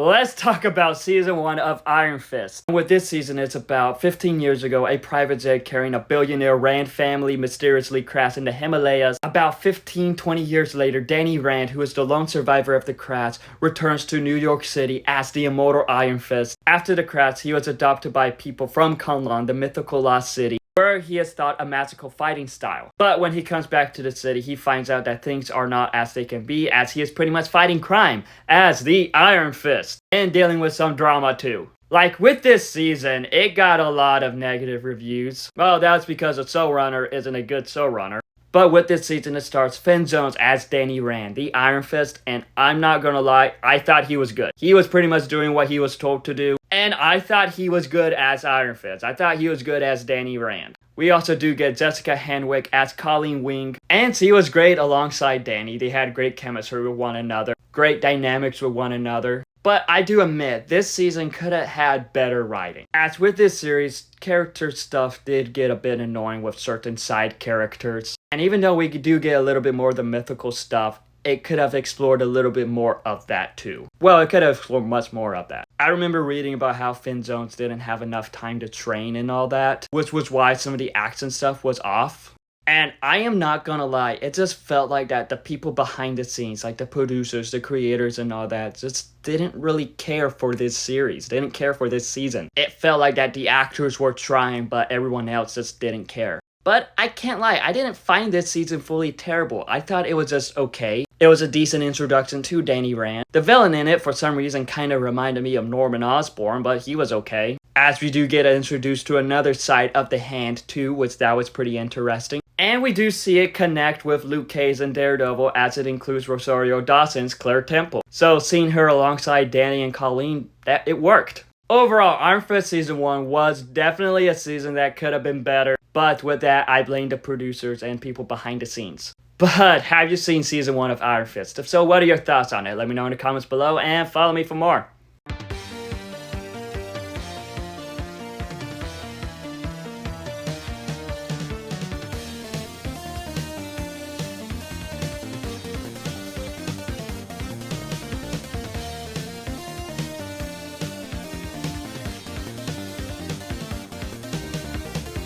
let's talk about season 1 of Iron Fist. With this season, it's about 15 years ago, a private jet carrying a billionaire Rand family mysteriously crashed in the Himalayas. About 15-20 years later, Danny Rand, who is the lone survivor of the crash, returns to New York City as the immortal Iron Fist. After the crash, he was adopted by people from Colleen, the mythical lost city, where he is taught a magical fighting style. But when he comes back to the city, he finds out that things are not as they can be, as he is pretty much fighting crime as the Iron Fist and dealing with some drama too. Like with this season, it got a lot of negative reviews. Well, that's because the showrunner isn't a good showrunner. But with this season, it stars Finn Jones as Danny Rand, the Iron Fist, and I'm not gonna lie, I thought he was good. He was pretty much doing what he was told to do, and I thought he was good as Iron Fist. I thought he was good as Danny Rand. We also do get Jessica Henwick as Colleen Wing, and she was great alongside Danny. They had great chemistry with one another, great dynamics with one another. But I do admit, this season could have had better writing. As with this series, character stuff did get a bit annoying with certain side characters. And even though we do get a little bit more of the mythical stuff, it could have explored a little bit more of that too. Well, it could have explored much more of that. I remember reading about how Finn Jones didn't have enough time to train and all that, which was why some of the action stuff was off. And I am not gonna lie, it just felt like that the people behind the scenes, like the producers, the creators and all that, just didn't really care for this series, didn't care for this season. It felt like that the actors were trying, but everyone else just didn't care. But I can't lie, I didn't find this season fully terrible. I thought it was just okay. It was a decent introduction to Danny Rand. The villain in it, for some reason, kind of reminded me of Norman Osborn, but he was okay. As we do get introduced to another side of the Hand too, which that was pretty interesting. And we do see it connect with Luke Cage and Daredevil, as it includes Rosario Dawson's Claire Temple. So seeing her alongside Danny and Colleen, it worked. Overall, Iron Fist Season 1 was definitely a season that could have been better. But with that, I blame the producers and people behind the scenes. But have you seen Season 1 of Iron Fist? If so, what are your thoughts on it? Let me know in the comments below and follow me for more.